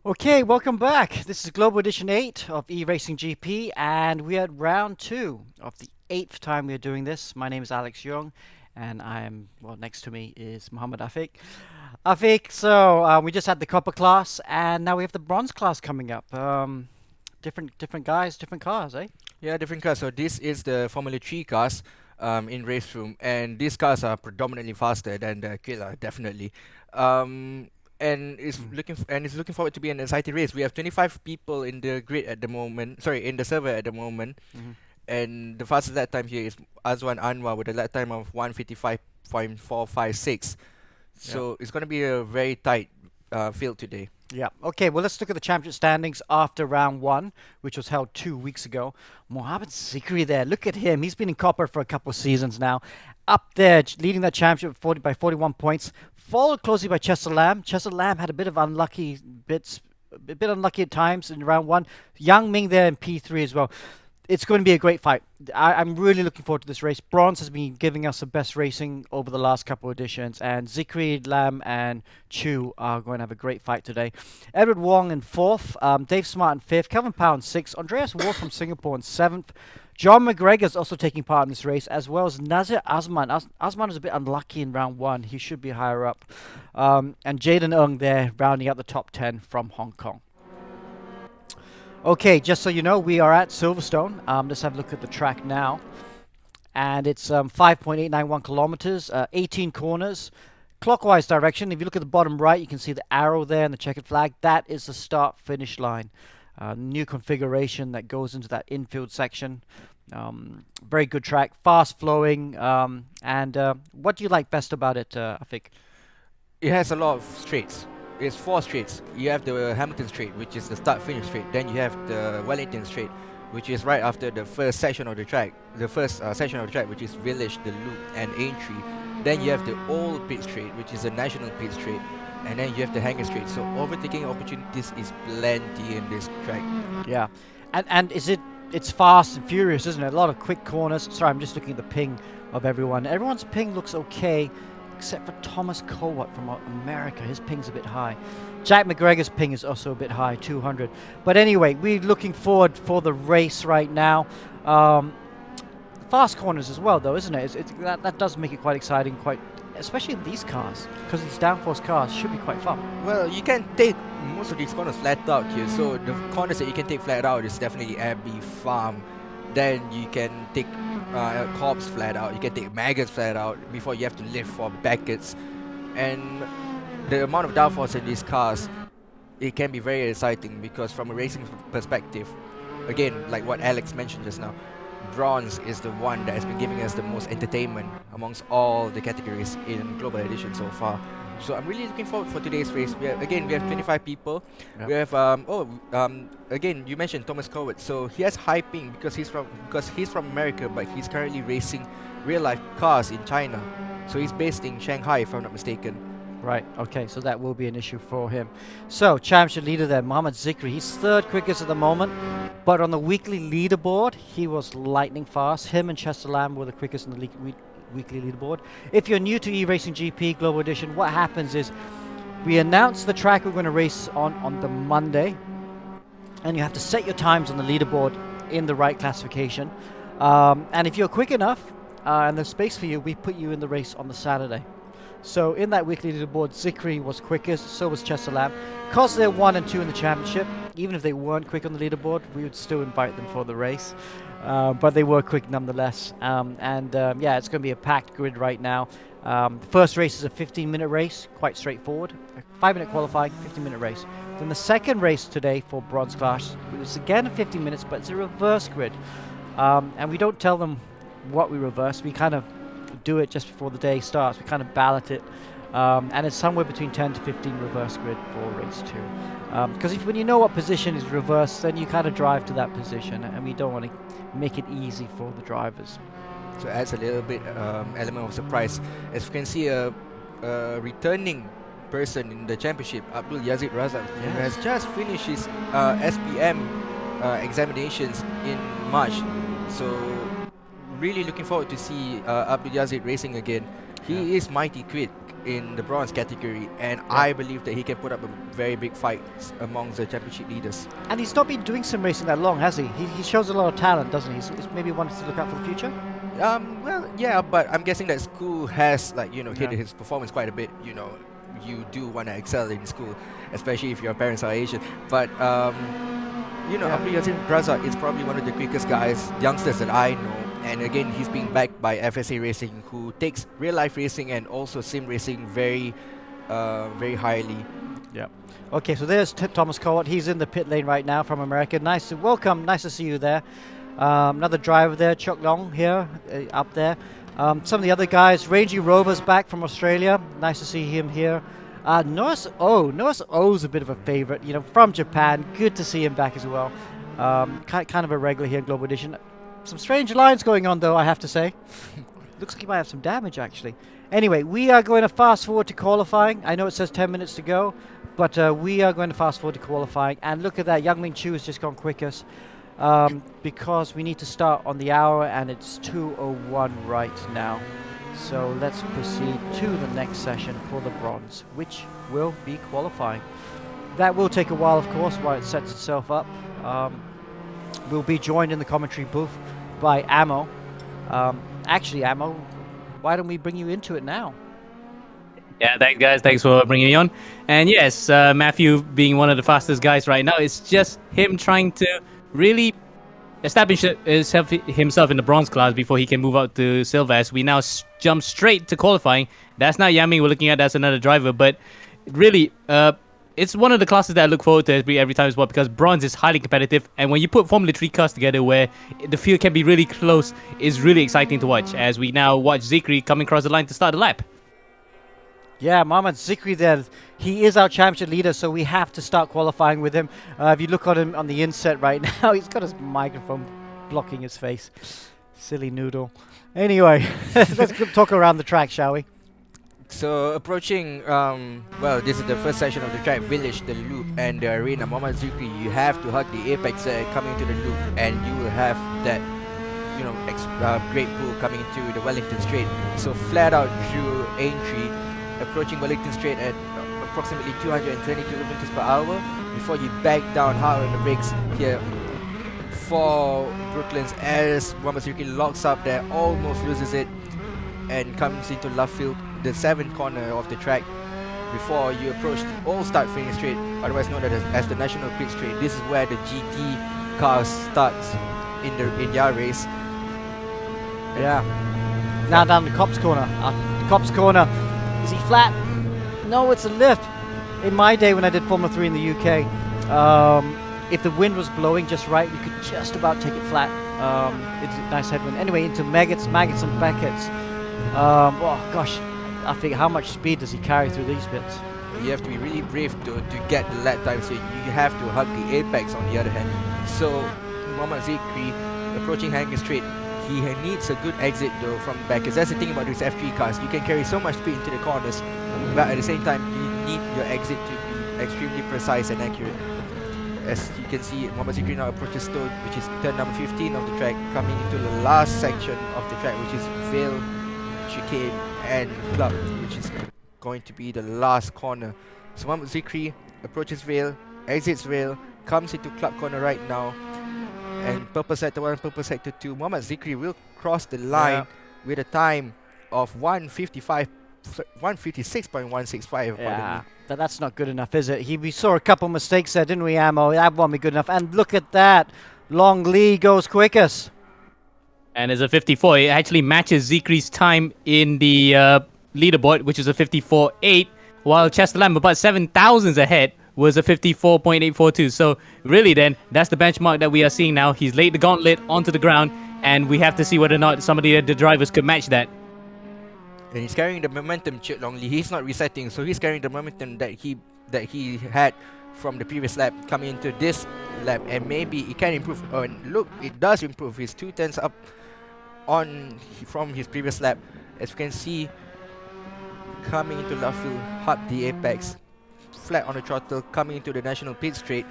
Okay, welcome back. This is Global Edition 8 of eRacing GP, and we are at round 2 of the 8th time we are doing this. My name is Alex Young, and next to me is Mohammed Afiq. Afiq, we just had the copper class, and now we have the bronze class coming up. Different guys, different cars, eh? Yeah, different cars. So this is the Formula 3 cars in race room, and these cars are predominantly faster than the Killer, definitely. Um, Mm. and it's looking forward to be an exciting race. We have 25 people in the grid at the moment. Sorry, in the server at the moment, Mhm. and the fastest lap time here is Azwan Anwar with a lap time of 1:55.456. Yeah. So it's going to be a very tight field today. Yeah. Okay. Well, let's look at the championship standings after round 1, which was held 2 weeks ago. Mohamed Zikri there. Look at him. He's been in copper for a couple of seasons now. Up there, leading that championship 41 points. Followed closely by Chester Lamb. Chester Lamb had a bit of unlucky bits, a bit unlucky at times in round 1. Yang Ming there in P3 as well. It's going to be a great fight. I'm really looking forward to this race. Bronze has been giving us the best racing over the last couple of editions, and Zikri, Lam, and Chu are going to have a great fight today. Edward Wong in 4th, Dave Smart in 5th, Kevin Powell in 6th, Andreas Wolf from Singapore in 7th. John McGregor's also taking part in this race, as well as Nazir Asman. Asman was a bit unlucky in round 1. He should be higher up. And Jaden Ung there, rounding out the top 10 from Hong Kong. Okay, just so you know, we are at Silverstone. Let's have a look at the track now. And it's 5.891 kilometers, 18 corners, clockwise direction. If you look at the bottom right, you can see the arrow there and the checkered flag. That is the start-finish line. New configuration that goes into that infield section. Very good track, fast-flowing. And what do you like best about it, Afik? It has a lot of straights. It's four straights. You have the Hamilton straight, which is the start finish straight. Then you have the Wellington straight, which is right after the first section of the track. The first section of the track, which is Village, the Loop, and Aintree. Then you have the Old Pit Straight, which is the National Pit Straight. And then you have the Hangar Straight. So overtaking opportunities is plenty in this track. Yeah, and it's fast and furious, isn't it? A lot of quick corners. Sorry, I'm just looking at the ping of everyone. Everyone's ping looks okay, except for Thomas Colwatt from America. His ping's a bit high. Jack McGregor's ping is also a bit high, 200. But anyway, we're looking forward for the race right now. Fast corners as well, though, isn't it? That does make it quite exciting, especially in these cars, because these downforce cars should be quite fun. Well, you can take most of these corners flat out here. So the corners that you can take flat out is definitely Abbey Farm. Then you can take Cobbs flat out. You can take Maggots flat out before you have to lift for Beckett's. And the amount of downforce in these cars, it can be very exciting because from a racing perspective, again, like what Alex mentioned just now, bronze is the one that has been giving us the most entertainment amongst all the categories in Global Edition so far. So I'm really looking forward for today's race. We have 25 people. Yep. We have again, you mentioned Thomas Coward. So he has high ping because he's from America, but he's currently racing real life cars in China. So he's based in Shanghai, if I'm not mistaken. Right, okay, so that will be an issue for him. So, championship leader there, Mohamed Zikri. He's third quickest at the moment, but on the weekly leaderboard, he was lightning fast. Him and Chester Lamb were the quickest in the weekly leaderboard. If you're new to eRacing GP Global Edition, what happens is we announce the track we're going to race on the Monday, and you have to set your times on the leaderboard in the right classification. And if you're quick enough, and there's space for you, we put you in the race on the Saturday. So in that weekly leaderboard, Zikri was quickest, so was Chester Lamb. Because they're 1 and 2 in the championship, even if they weren't quick on the leaderboard, we would still invite them for the race. But they were quick nonetheless. Yeah, it's going to be a packed grid right now. The first race is a 15-minute race, quite straightforward. A 5-minute qualifying, 15-minute race. Then the second race today for Bronze Class, it was again 15 minutes, but it's a reverse grid. And we don't tell them what we reverse. We kind of do it just before the day starts. We kind of ballot it, and it's somewhere between 10 to 15 reverse grid for race 2. Because when you know what position is reversed, then you kind of drive to that position, and we don't want to make it easy for the drivers. So it adds a little bit element of surprise. As you can see, a returning person in the championship, Abdul Yazid Razak, who has just finished his SPM examinations in March. So really looking forward to see Abdul Yazid racing again. He is mighty quick. in the bronze category, and I believe that he can put up a very big fight amongst the championship leaders. And he's not been doing sim racing that long, has he? He shows a lot of talent, doesn't he? He's maybe one to look out for the future. Well, yeah, but I'm guessing that school has, like, hit Yeah. his performance quite a bit. You do want to excel in school, especially if your parents are Asian. But Apriyatin Braza is probably one of the quickest youngsters that I know. And again, he's being backed by FSA Racing, who takes real life racing and also sim racing very, very highly. Yeah. Okay, so there's Thomas Cowart. He's in the pit lane right now from America. Nice to see you there. Another driver there, Chuck Long here, up there. Some of the other guys, Rangy Rover's back from Australia. Nice to see him here. Norris O's a bit of a favorite, from Japan. Good to see him back as well. Kind of a regular here in Global Edition. Some strange lines going on, though, I have to say. Looks like he might have some damage, actually. Anyway, we are going to fast forward to qualifying. I know it says 10 minutes to go, but we are going to fast forward to qualifying. And look at that, Yang Ming Chu has just gone quickest. Because we need to start on the hour, and it's 2:01 right now. So let's proceed to the next session for the bronze, which will be qualifying. That will take a while, of course, while it sets itself up. We'll be joined in the commentary booth by Ammo. Actually, Ammo, why don't we bring you into it now? Yeah, thanks, guys. Thanks for bringing me on. And yes, Matthew being one of the fastest guys right now, it's just him trying to really establish himself in the bronze class before he can move out to silver. As we now jump straight to qualifying. That's not Yaming we're looking at. That's another driver. But really, it's one of the classes that I look forward to every time as well, because bronze is highly competitive. And when you put Formula 3 cars together where the field can be really close, it's really exciting to watch. As we now watch Zikri coming across the line to start the lap. Yeah, Mohamed Zikri there, he is our championship leader, so we have to start qualifying with him. If you look at him on the inset right now, he's got his microphone blocking his face. Silly noodle. Anyway, let's talk around the track, shall we? So approaching, this is the first section of the track, Village, the loop, and the arena. Mohamed Zikri, you have to hug the apex coming to the loop, and you will have that, great pull coming into the Wellington Straight. So flat out through Aintree, approaching Wellington Straight at approximately 220 kilometers per hour before you back down hard on the brakes here for Brooklands as Mohamed Zikri locks up there, almost loses it, and comes into left field, the 7th corner of the track, before you approach the All Start Finish Straight, otherwise known as the National Pit Straight. This is where the GT cars starts in their race. Yeah. Now down the Cops corner. The Cops corner. Is he flat? No, it's a lift. In my day when I did Formula 3 in the UK, if the wind was blowing just right, you could just about take it flat. It's a nice headwind. Anyway, into Maggots and Beckets. Oh gosh, I think how much speed does he carry through these bits? You have to be really brave to get the lap times here. You have to hug the apex on the other hand. So Mohamed Zikri approaching Hanger Straight. He needs a good exit though from back, because that's the thing about these F3 cars. You can carry so much speed into the corners, but at the same time you need your exit to be extremely precise and accurate. As you can see, Mohamed Zikri now approaches Stone, which is turn number 15 of the track, coming into the last section of the track, which is Vale, Chicane and Club, which is going to be the last corner. So Mohamed Zikri approaches Vale, exits Vale, comes into Club corner right now, and Purple Sector 1, Purple Sector 2. Mohamed Zikri will cross the line with a time of 156.165. Yeah, that's not good enough, is it? We saw a couple mistakes there, didn't we, Ammo? That won't be good enough. And look at that. Long Lee goes quickest. And as a 54, it actually matches Zikri's time in the leaderboard, which is a 54.8, while Chester Lamb, about 7,000s ahead, was a 54.842. So really then, that's the benchmark that we are seeing now. He's laid the gauntlet onto the ground, and we have to see whether or not some of the drivers could match that. And he's carrying the momentum, Chit Longley. He's not resetting, so he's carrying the momentum that he had from the previous lap coming into this lap, and maybe it can improve. And look, it does improve. He's 2/10 up from his previous lap. As you can see, coming into left field, hug the apex, flat on the throttle, coming into the National Pit Straight,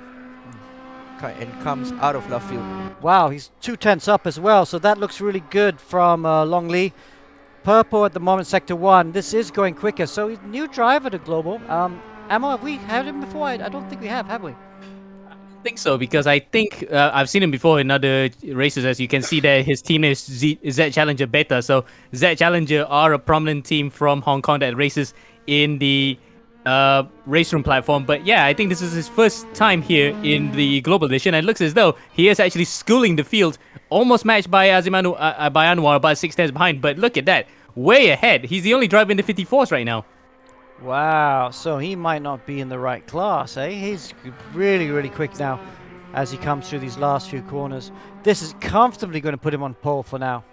and comes out of left field. Wow, he's 2/10 up as well, so that looks really good from Long Lee. Purple at the moment, Sector 1. This is going quicker. So he's new driver to Global. Ammo, have we had him before? I don't think we have we? Think so, because I think I've seen him before in other races. As you can see there, his team is Z Challenger Beta. So Z Challenger are a prominent team from Hong Kong that races in the race room platform. But yeah, I think this is his first time here in the Global Edition, and it looks as though he is actually schooling the field, almost matched by by Anwar, about 6 tenths behind. But look at that, way ahead. He's the only driver in the 54s right now. Wow, so he might not be in the right class, eh? He's really, really quick now as he comes through these last few corners. This is comfortably going to put him on pole for now.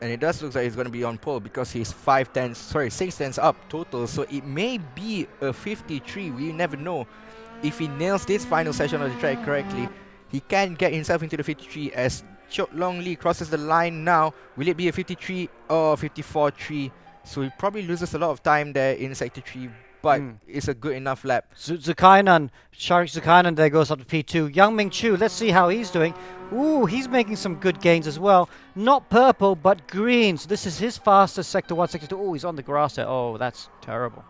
And it does look like he's going to be on pole because he's 6 tenths up total. So it may be a 53. We never know. If he nails this final session of the track correctly, he can get himself into the 53 as Chok Long Lee crosses the line now. Will it be a 53 or 54-3? So he probably loses a lot of time there in Sector 3, but it's a good enough lap. Sharik Zukainen there goes up to P2. Yang Ming Chu, let's see how he's doing. Ooh, he's making some good gains as well. Not purple, but green. So this is his fastest Sector 1, Sector 2. Oh, he's on the grass there. Oh, that's terrible.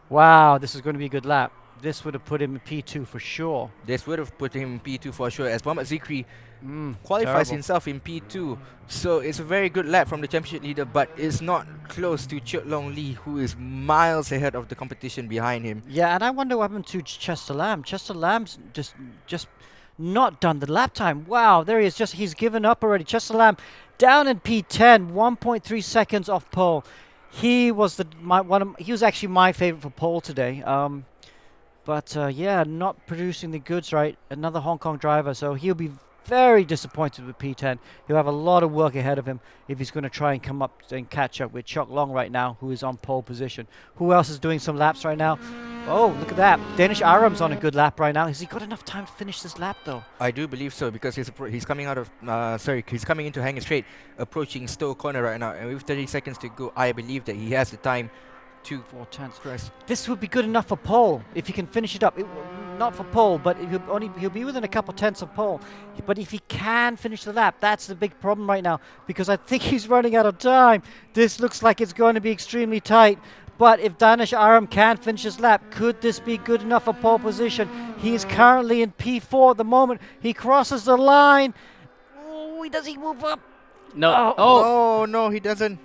Wow, this is going to be a good lap. This would have put him in P2 for sure. This would have put him in P2 for sure, as Mohamed Zikri qualifies himself in P2. So it's a very good lap from the championship leader, but it's not close to Chok Long Lee, who is miles ahead of the competition behind him. Yeah, and I wonder what happened to Chester Lamb. Chester Lamb's just not done the lap time. Wow, there he is. He's given up already. Chester Lamb down in P10, 1.3 seconds off pole. He was he was actually my favorite for pole today. But yeah, not producing the goods right. Another Hong Kong driver, so he'll be very disappointed with P10. He'll have a lot of work ahead of him if he's going to try and come up and catch up with Chok Long right now, who is on pole position. Who else is doing some laps right now? Oh, look at that. Danish Aram's on a good lap right now. Has he got enough time to finish this lap, though? I do believe so, because he's coming out of he's coming into Hanger Straight, approaching Stowe Corner right now, and with 30 seconds to go, I believe that he has the time to 4 tenths. This would be good enough for pole if he can finish it up. Not for pole, but he'll be within a couple tenths of pole. But if he can finish the lap, that's the big problem right now, because I think he's running out of time. This looks like it's going to be extremely tight. But if Danish Aram can finish his lap, could this be good enough for pole position? He is currently in P4 at the moment. He crosses the line. Oh, does he move up? No. Oh no, he doesn't.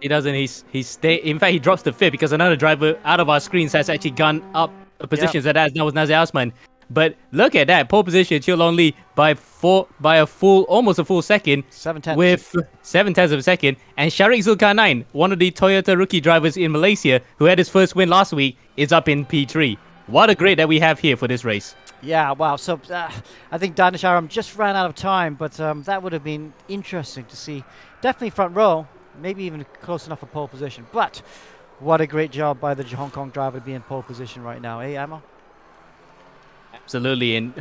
He doesn't. In fact, he drops the fifth because another driver out of our screens has actually gone up a position. So that was Nazir Osman. But look at that pole position, Chok Long Lee by almost a full second, 7 tenths. with 7 tenths of a second. And Sharik Zulkarnain, one of the Toyota rookie drivers in Malaysia, who had his first win last week, is up in P3. What a grade that we have here for this race. Yeah, wow. So I think Danish Aram just ran out of time, but that would have been interesting to see. Definitely front row. Maybe even close enough for pole position. But what a great job by the Hong Kong driver to be in pole position right now, eh, Amo? Absolutely. And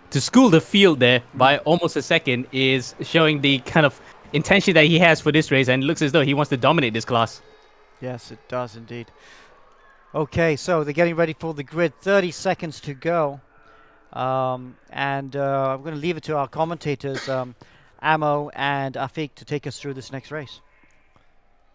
to school the field there by almost a second is showing the kind of intention that he has for this race. And it looks as though he wants to dominate this class. Yes, it does indeed. Okay, so they're getting ready for the grid. 30 seconds to go. I'm going to leave it to our commentators, Amo and Afiq, to take us through this next race.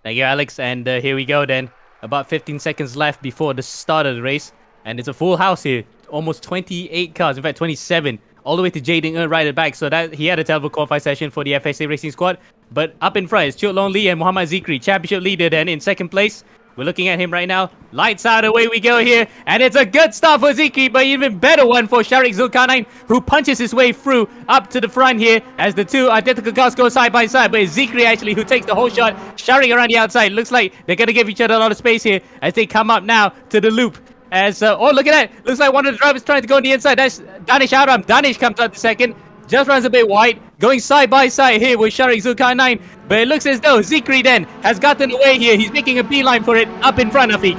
Thank you, Alex. And here we go then. About 15 seconds left before the start of the race. And it's a full house here. Almost 28 cars. In fact, 27. All the way to Jaden right at the back. So that he had a terrible qualify session for the FSA Racing Squad. But up in front is Chok Long Lee and Mohamed Zikri. Championship leader then in second place. We're looking at him right now. Lights out, away we go here. And it's a good start for Zikri, but even better one for Sharik Zulkarnain, who punches his way through up to the front here as the two identical cars go side by side. But it's Zikri actually who takes the whole shot. Sharik around the outside. Looks like they're going to give each other a lot of space here as they come up now to the loop. As oh, look at that. Looks like one of the drivers trying to go on the inside. That's Danish Aram. Danish comes out the second. Just runs a bit wide, going side by side here with Sharik Zulkarnain. But it looks as though Zikri then has gotten away here. He's making a beeline for it up in front of it.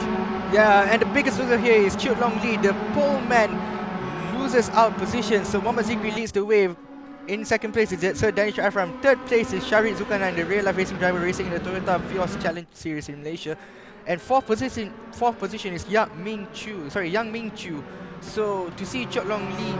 Yeah, and the biggest loser here is Chok Long Lee. The pole man loses out position. So Mohamed Zikri leads the way. In second place is Sir Danish Afram. Third place is Sharik Zulkarnain, the real life racing driver racing in the Toyota Vios Challenge Series in Malaysia. And fourth position is Yang Ming Chu. So to see Chok Long Lee,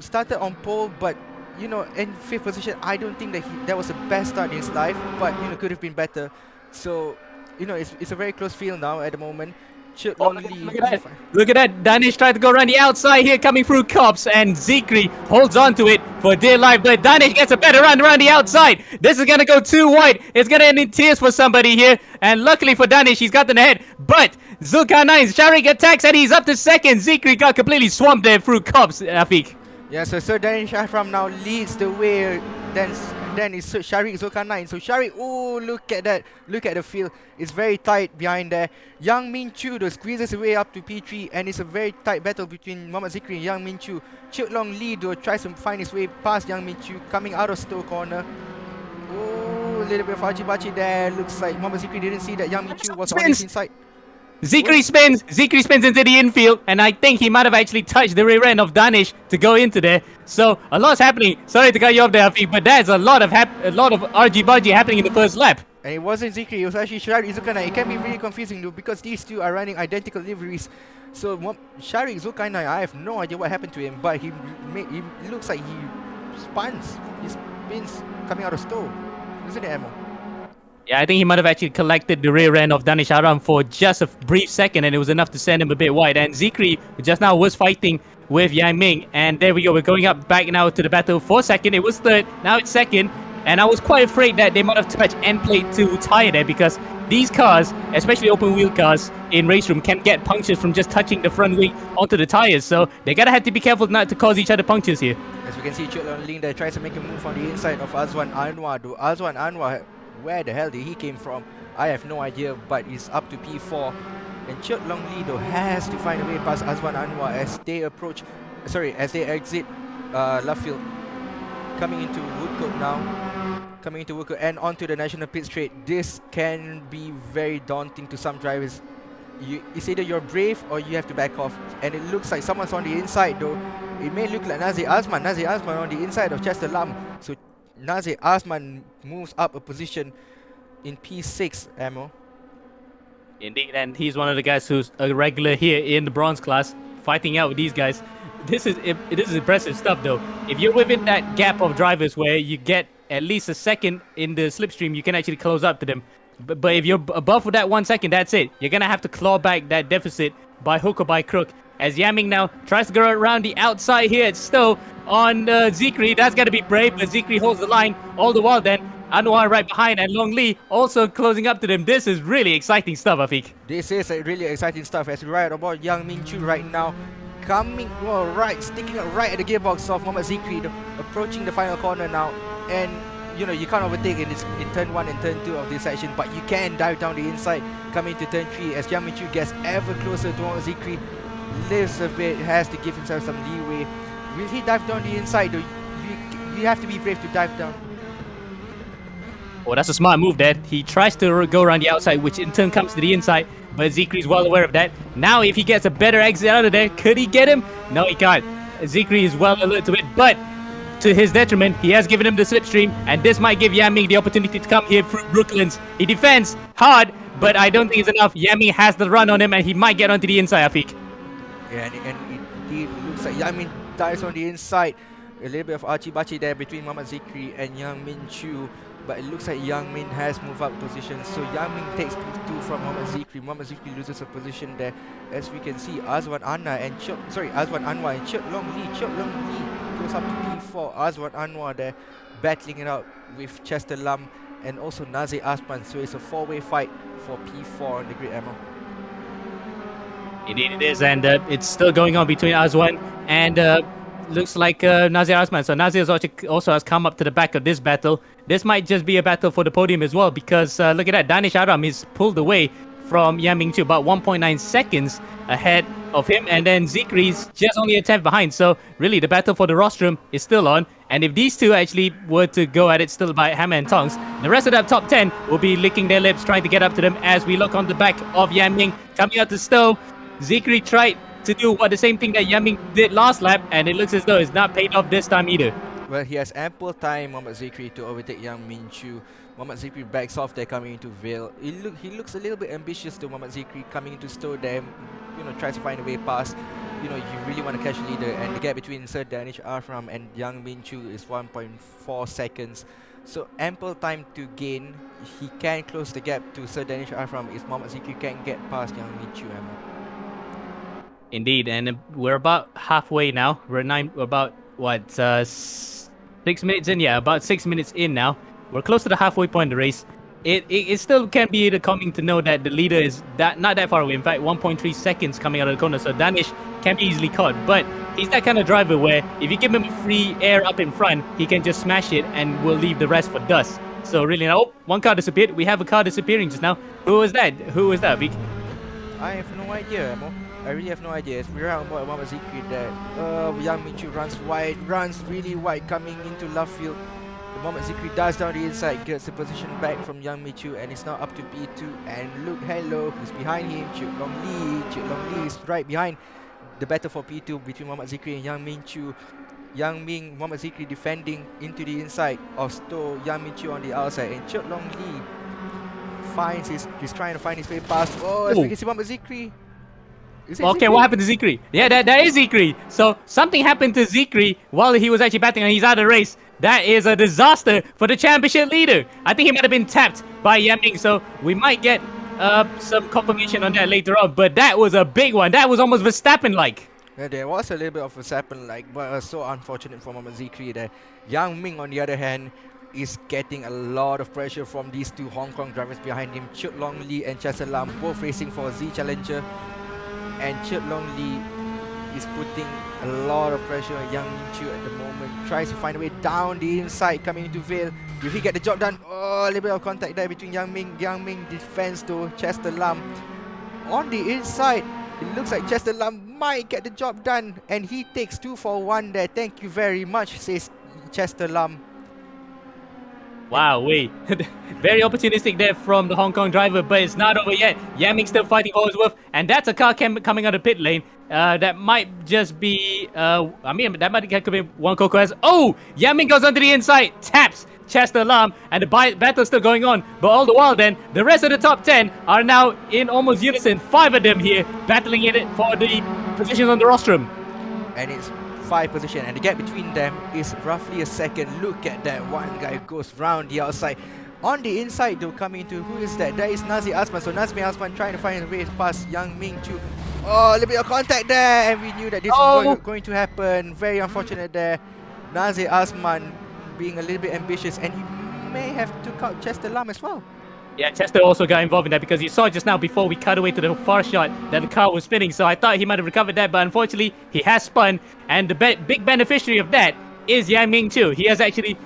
started on pole, but you know, in 5th position, I don't think that was the best start in his life, but you know, could have been better. So, you know, it's a very close field now at the moment. Chut Oh, Long look, Lee, look at that. Look at that. Danish tried to go around the outside here, coming through Cops, and Zikri holds on to it for dear life. But Danish gets a better run around the outside. This is going to go too wide. It's going to end in tears for somebody here. And luckily for Danish, he's got the head. But Zulkarnain, Sharik attacks, and he's up to second. Zikri got completely swamped there through Cops, Afik. Yeah, so Danish Shahram now leads the way. Then it's Sharik Zulkarnain. So Sharik, oh, look at that. Look at the field. It's very tight behind there. Yang Min Chu though squeezes away up to P3, and it's a very tight battle between Muhammad Zikri and Yang Min Chu. Chut Long Lee though tries to find his way past Yang Min Chu, coming out of Stowe corner. Oh, a little bit of archie-barchie there. Looks like Muhammad Zikri didn't see that Yang Min Chu was on his inside. Zikri spins into the infield, and I think he might have actually touched the rear end of Danish to go into there. So a lot's happening. Sorry to cut you off there, Afik, but there's a lot of argy-bargy happening in the first lap. And it wasn't Zikri, it was actually Sharik Zulkarnain. It can be really confusing though, because these two are running identical liveries. So Sharik Zulkarnain, I have no idea what happened to him, but he looks like he spins coming out of Stowe. Isn't it, Emo? Yeah, I think he might have actually collected the rear end of Danish Aram for just a brief second, and it was enough to send him a bit wide. And Zikri just now was fighting with Yang Ming, and there we go. We're going up back now to the battle for second. It was third, now it's second. And I was quite afraid that they might have touched end plate 2 tire there, because these cars, especially open wheel cars in race room, can get punctures from just touching the front wing onto the tires. So they gotta have to be careful not to cause each other punctures here. As we can see, Chut Long Ling there tries to make a move on the inside of Azwan Anwar. Do Azwan Anwar, where the hell did he came from? I have no idea, but he's up to P4. And Chut Long Lee though has to find a way past Azwan Anwar as they approach, as they exit left field. Coming into Woodcote now. Coming into Woodcote and onto the National Pit Straight. This can be very daunting to some drivers. It's either you're brave or you have to back off. And it looks like someone's on the inside though. It may look like Nazir Azman. Nazir Azman on the inside of Chester Lam. So Nazir Azman moves up a position in P6, Ammo. Indeed, and he's one of the guys who's a regular here in the bronze class, fighting out with these guys. This is impressive stuff though. If you're within that gap of drivers where you get at least a second in the slipstream, you can actually close up to them. But if you're above for that 1 second, that's it. You're gonna have to claw back that deficit by hook or by crook. As Yaming now tries to go around the outside here, it's still on Zikri. That's gotta be brave, but Zikri holds the line all the while. Then Anwar right behind, and Long Lee also closing up to them. This is really exciting stuff, Afik. This is really exciting stuff as we ride about Yang Ming Chu right now. Coming, sticking up right at the gearbox of Muhammad Zikri, approaching the final corner now. And you know, you can't overtake in turn 1 and turn 2 of this section, but you can dive down the inside coming to turn 3 as Yang Ming Chu gets ever closer to Muhammad Zikri. Lives a bit, has to give himself some leeway. Will he dive down the inside though? You have to be brave to dive down. Oh, that's a smart move there. He tries to go around the outside, which in turn comes to the inside. But Zikri's well aware of that. Now, if he gets a better exit out of there, could he get him? No, he can't. Zikri is well alert to it, but to his detriment, he has given him the slipstream, and this might give Yaming the opportunity to come here through Brooklands. He defends hard, but I don't think it's enough. Yaming has the run on him, and he might get onto the inside, Afik. Yeah, and it looks like Yaming dives on the inside. A little bit of archie-barchie there between Muhammad Zikri and Yang Min Chu. But it looks like Yang Min has moved up position. So Yang Min takes P2 from Muhammad Zikri. Muhammad Zikri loses a position there. As we can see, Azwan Anwar and Chut Long Lee goes up to P4. Azwan Anwar there battling it out with Chester Lam and also Nazir Asman. So it's a 4-way fight for P4 on the grid, Emma. Indeed it is, and it's still going on between Azwan and looks like Nazir Asman. So Nazir also has come up to the back of this battle. This might just be a battle for the podium as well, because look at that, Danish Aram is pulled away from Yaming Chu, about 1.9 seconds ahead of him, and then Zikri's just only a 10th behind. So really the battle for the rostrum is still on, and if these two actually were to go at it still by hammer and tongs, the rest of that top 10 will be licking their lips trying to get up to them. As we look on the back of Yaming coming out to Stowe, Zikri tried to do the same thing that Yaming did last lap, and it looks as though it's not paid off this time either. Well, he has ample time, Muhammad Zikri, to overtake Yang Min Chu. Muhammad Zikri backs off there coming into Vale. He looks a little bit ambitious to Muhammad Zikri coming into Stowe there. You know, tries to find a way past. you really want to catch the leader, and the gap between Sir Danish Arfram and Yang Min Chu is 1.4 seconds. So ample time to gain. He can close the gap to Sir Danish Arfram if Mohammad Zikri can get past Yang Min Chu. Indeed, and we're about halfway now. We're about what 6 minutes in? Yeah, about 6 minutes in now. We're close to the halfway point of the race. It still can be coming to know that the leader is not that far away. In fact, 1.3 seconds coming out of the corner. So Danish can be easily caught. But he's that kind of driver where if you give him free air up in front, he can just smash it and will leave the rest for dust. So really now, oh, one car disappeared. We have a car disappearing just now. Who was that? Who was that, Vic? I have no idea, Emo. I really have no idea. It's around about Mohammad Zikri that Yang Min Chu runs really wide, coming into left field. The Mohammad Zikri dives down the inside, gets the position back from Yang Min Chu, and it's now up to P2. And look, hello, who's behind him? Chit Long Lee. Chit Long Lee is right behind the battle for P2 between Mohammad Zikri and Yang Min Chu. Mohammad Zikri defending into the inside of Stowe, Yang Min Chu on the outside, and Chit Long Lee he's trying to find his way past. Oh, as we can see, Mohammad Zikri. Okay, what happened to Zikri? Yeah, that is Zikri. So something happened to Zikri while he was actually batting and he's out of the race. That is a disaster for the championship leader. I think he might have been tapped by Yaming, so we might get some confirmation on that later on. But that was a big one. That was almost Verstappen-like. Yeah, there was a little bit of Verstappen-like, but so unfortunate for Mohammad Zikri there. Yang Ming, on the other hand, is getting a lot of pressure from these two Hong Kong drivers behind him. Chit Long Lee and Chester Lam both racing for a Z Challenger. And Chit Long Lee is putting a lot of pressure on Yang Min Chu at the moment. Tries to find a way down the inside, coming into Vale. Will he get the job done? Oh, a little bit of contact there between Yang Ming. Yang Ming defends to Chester Lam. On the inside, it looks like Chester Lam might get the job done. And he takes 2 for 1 there. Thank you very much, says Chester Lam. Wow, wait. Very opportunistic there from the Hong Kong driver, but it's not over yet. Yaming still fighting for his worth, and that's a car coming out of pit lane. That might just be, that might could be one Coco has. Oh! Yaming goes onto the inside, taps Chester Lam, and the battle's still going on. But all the while then, the rest of the top 10 are now in almost unison. 5 of them here, battling in it for the positions on the rostrum. And it's 5 position, and the gap between them is roughly a second. Look at that, one guy goes round the outside. On the inside though, coming into, who is that? That is Nazi Asman. So Nazi Asman trying to find a way past Yang Ming Chu. Oh, a little bit of contact there, and we knew that this was going to happen. Very unfortunate there. Nazi Asman being a little bit ambitious, and he may have took out Chester Lam as well. Yeah, Chester also got involved in that because you saw just now before we cut away to the far shot that the car was spinning. So I thought he might have recovered that, but unfortunately he has spun. And the big beneficiary of that is Yang Ming Chu. He has actually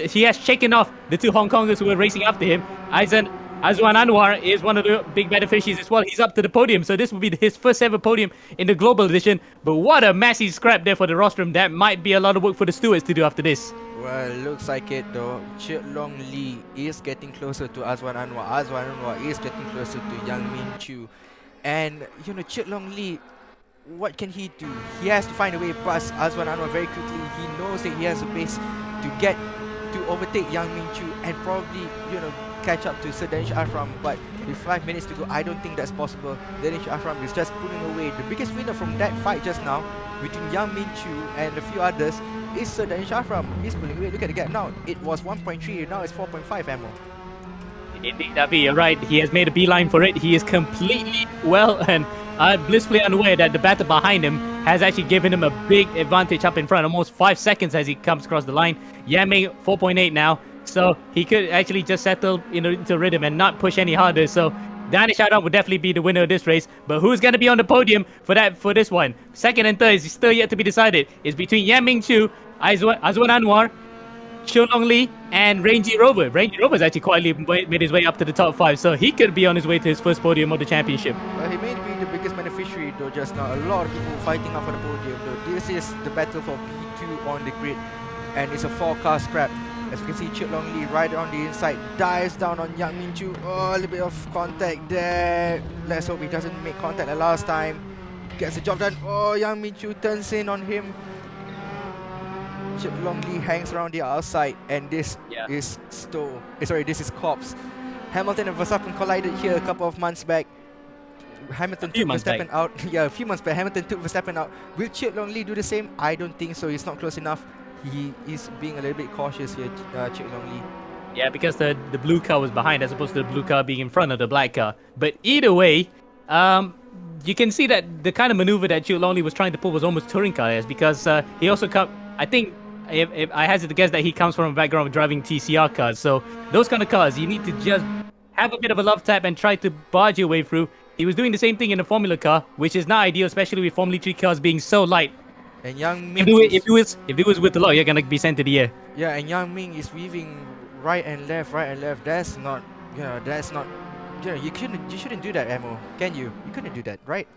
he has shaken off the 2 Hong Kongers who were racing after him. Azwan Anwar is one of the big beneficiaries as well. He's up to the podium, so this will be his first ever podium in the global edition. But what a massive scrap there for the rostrum. That might be a lot of work for the stewards to do after this. Well, looks like it though. Chit Long Lee is getting closer to Azwan Anwar. Azwan Anwar is getting closer to Yang Min Chu. And, Chit Long Lee, what can he do? He has to find a way past Azwan Anwar very quickly. He knows that he has a pace to overtake Yang Min Chu and probably, catch up to Sir Danish Arfram. But with 5 minutes to go, I don't think that's possible. Danish Arfram is just pulling away. The biggest winner from that fight just now between Yang Min Chu and a few others is Sir Danish Arfram. He's pulling away. Look at the gap now. It was 1.3, now it's 4.5 ammo. Indeed, Davi, you're right. He has made a beeline for it. He is completely and blissfully unaware that the batter behind him has actually given him a big advantage up in front, almost 5 seconds as he comes across the line. Yaming 4.8 now, so he could actually just settle into rhythm and not push any harder. So Danish Arfram would definitely be the winner of this race. But who's going to be on the podium for this one? Second and third is still yet to be decided. It's between Yaming Chu, Azwan Anwar, Chit Long Lee, and Rangy Rover. Rangy Rover's actually quietly made his way up to the top 5, so he could be on his way to his first podium of the championship. Well, he may be the biggest beneficiary though just now. A lot of people fighting up for the podium though. This is the battle for P2 on the grid, and it's a 4-car scrap. As you can see, Chit Long Lee right on the inside, dives down on Yang Min Chu. Oh, a little bit of contact there. Let's hope he doesn't make contact the last time. Gets the job done. Oh, Yang Min Chu turns in on him. Chit Long Lee hangs around the outside, and this is Stowe. This is Corps. Hamilton and Verstappen collided here a couple of months back. Hamilton few took months back. Verstappen out. Yeah, a few months back, Hamilton took Verstappen out. Will Chip Long Lee do the same? I don't think so. It's not close enough. He is being a little bit cautious here, Chip Long Lee. Yeah, because the blue car was behind as opposed to the blue car being in front of the black car. But either way, you can see that the kind of maneuver that Chip Longley was trying to pull was almost touring car-esque because he also I think if I hazard to guess that he comes from a background of driving TCR cars. So those kind of cars, you need to just have a bit of a love tap and try to barge your way through. He was doing the same thing in the Formula car, which is not ideal, especially with Formula 3 cars being so light. And Yang Ming If it was with the law, you're gonna be sent to the air. yeah, and Yang Ming is weaving right and left. That's not, that's not, you shouldn't do that, Amo. Can you? You couldn't do that, right?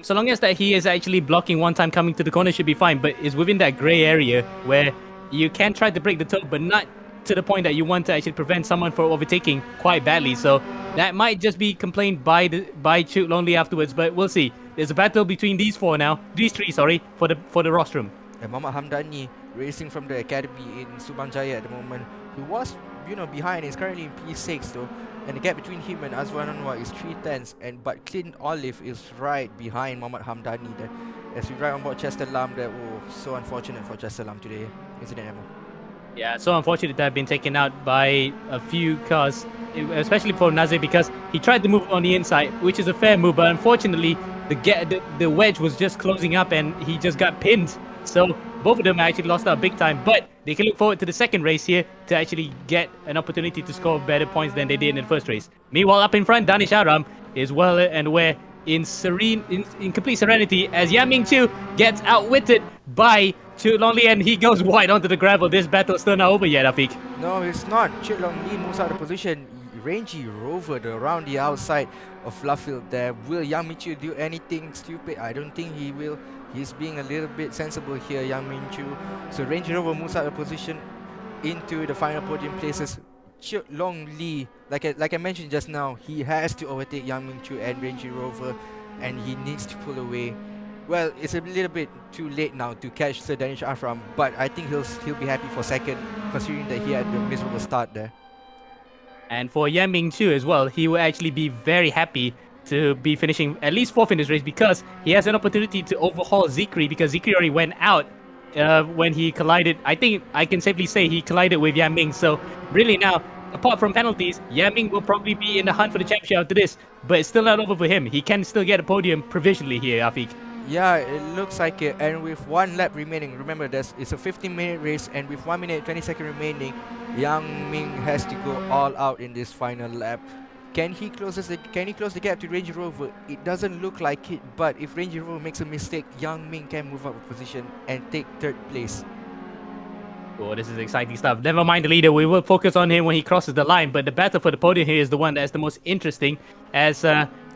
So long as that he is actually blocking one time coming to the corner should be fine, but it's within that grey area where you can try to break the toe, but not to the point that you want to actually prevent someone from overtaking quite badly. So that might just be complained by Chute Lonely afterwards, but we'll see. There's a battle between these three, for the rostrum. And Muhammad Hamdani racing from the academy in Subang Jaya at the moment, who was behind, is currently in P6 though, and the gap between him and Azwan Anwar is 3/10, but Clint Olive is right behind Muhammad Hamdani there. As we ride on board Chester Lam, that so unfortunate for Chester Lam today, isn't it, Emma? Yeah, so unfortunate to have been taken out by a few cars, especially for Nazir, because he tried to move on the inside, which is a fair move, but unfortunately the wedge was just closing up and he just got pinned. So both of them actually lost out big time, but they can look forward to the second race here to actually get an opportunity to score better points than they did in the first race. Meanwhile, up in front, Danish Aram is well and aware in complete serenity as Yang Ming gets outwitted by Chute Longley and he goes wide onto the gravel. This battle's still not over yet, Afiq. No, it's not. Chute Longley moves out of position. Rangy Rover around the outside of Flufffield there. Will Yang Ming Chu do anything stupid? I don't think he will. He's being a little bit sensible here, Yang Ming Chu. So Range Rover moves out of position into the final podium places. Chute Longley, like I mentioned just now, he has to overtake Yang Ming Chu and Range Rover, and he needs to pull away. Well, it's a little bit too late now to catch Sir Danish Afram, but I think he'll be happy for second, considering that he had the miserable start there. And for Yang Ming Chu as well, he will actually be very happy to be finishing at least fourth in this race because he has an opportunity to overhaul Zikri because Zikri already went out when he collided. I think I can safely say he collided with Yang Ming. So really now, apart from penalties, Yang Ming will probably be in the hunt for the championship after this, but it's still not over for him. He can still get a podium provisionally here, Afiq. Yeah, it looks like it. And with one lap remaining, remember it's a 15-minute race, and with 1 minute 20 seconds remaining, Yang Ming has to go all out in this final lap. Can he close the gap to Range Rover? It doesn't look like it, but if Range Rover makes a mistake, Yang Ming can move up a position and take third place. Oh, this is exciting stuff. Never mind the leader. We will focus on him when he crosses the line, but the battle for the podium here is the one that's the most interesting as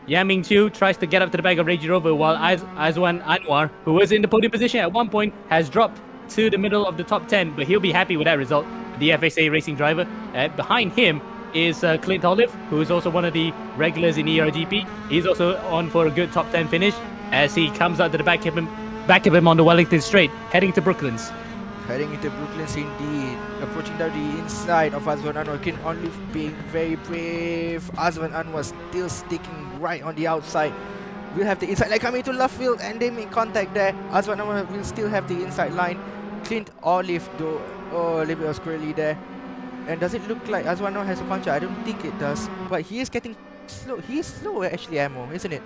Yang Ming Chu tries to get up to the back of Range Rover while Azwan Anwar, who was in the podium position at one point, has dropped to the middle of the top 10, but he'll be happy with that result. The FSA racing driver. Behind him is Clint Olive, who is also one of the regulars in ERGP. He's also on for a good top 10 finish as he comes out to the back of him on the Wellington Straight, heading to Brooklands. Heading into Brooklands indeed. Approaching down the inside of Azwan Anwar. Clint Olive being very brave. Azwan Anwar still sticking right on the outside. We'll have the inside line coming to left field and they make contact there. Azwan Anwar will still have the inside line. Clint Olive though, oh, a little bit of squirrely there. And does it look like Azwan Anwar has a puncher? I don't think it does. But he is getting slow. He is slow actually, Ammo, isn't it?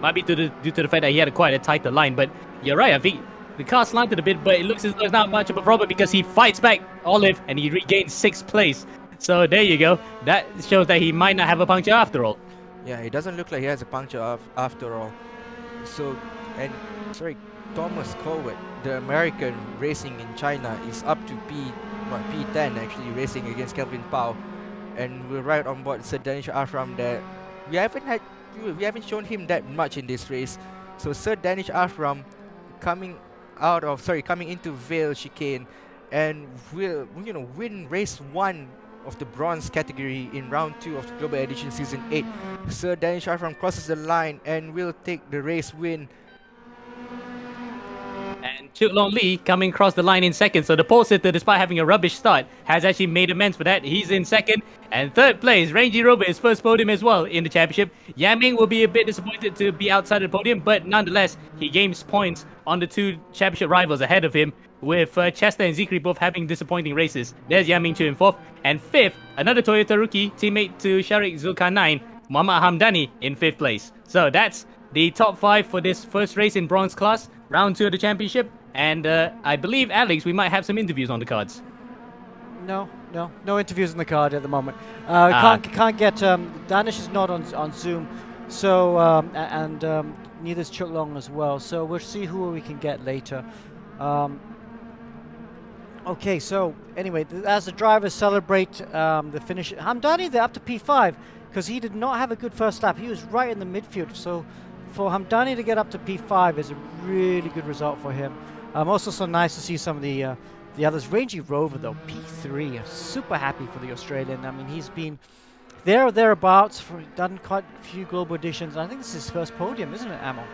Might be due to the fact that he had quite a tighter line, but you're right, I think the car slanted a bit, but it looks as though it's not much of a problem because he fights back Olive and he regains 6th place. So there you go. That shows that he might not have a puncture after all. Yeah, it doesn't look like he has a puncture after all. So, and sorry, Thomas Coward, the American racing in China, is up to P10 actually, racing against Kelvin Pao, and we're right on board Sir Danish Afram there. We haven't shown him that much in this race. So Sir Danish Afram coming into Vale chicane and will win race 1 of the bronze category in round 2 of the Global Edition Season 8. Sir Danish Afram crosses the line and will take the race win. And Chuk Long Lee coming across the line in second. So the pole sitter, despite having a rubbish start, has actually made amends for that. He's in second. And third place, Rangy Rover, his first podium as well in the championship. Yaming will be a bit disappointed to be outside of the podium, but nonetheless, he gains points on the two championship rivals ahead of him, with Chester and Zikri both having disappointing races. There's Yaming Chu in fourth. And fifth, another Toyota rookie, teammate to Sharik Zulkarnain, Muhammad Hamdani in fifth place. So that's the top 5 for this first race in bronze class, round 2 of the championship. And I believe, Alex, we might have some interviews on the cards. No interviews in the card at the moment. Can't get Danish is not on Zoom, so neither is Chuk Long as well. So we'll see who we can get later. Okay, so anyway, as the drivers celebrate the finish, Hamdani they're up to P5 because he did not have a good first lap. He was right in the midfield, so for Hamdani to get up to P5 is a really good result for him. Also, so nice to see some of the others. Rangy Rover though, P3. Super happy for the Australian. I mean, he's been there or thereabouts, done quite a few global editions. I think this is his first podium, isn't it, Amo?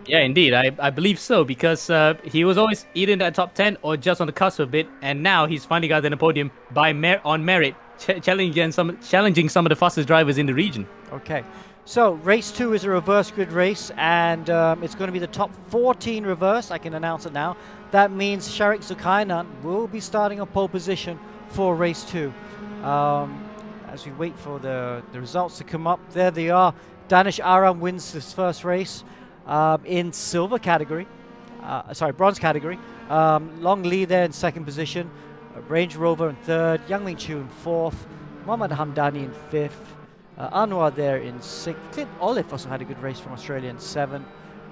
Yeah, indeed. I believe so, because he was always either in that top 10 or just on the cusp a bit, and now he's finally got in a podium on merit, challenging some of the fastest drivers in the region. Okay, so race 2 is a reverse grid race, and it's going to be the top 14 reverse. I can announce it now. That means Sharik Zulkarnain will be starting on pole position for race 2. As we wait for the results to come up, there they are. Danish Aram wins this first race. In silver category, bronze category. Long Lee there in second position, Range Rover in third, Yang Ming Chu in fourth, Mohammad Hamdani in fifth, Anwar there in sixth. Clint Olive also had a good race from Australia in seventh,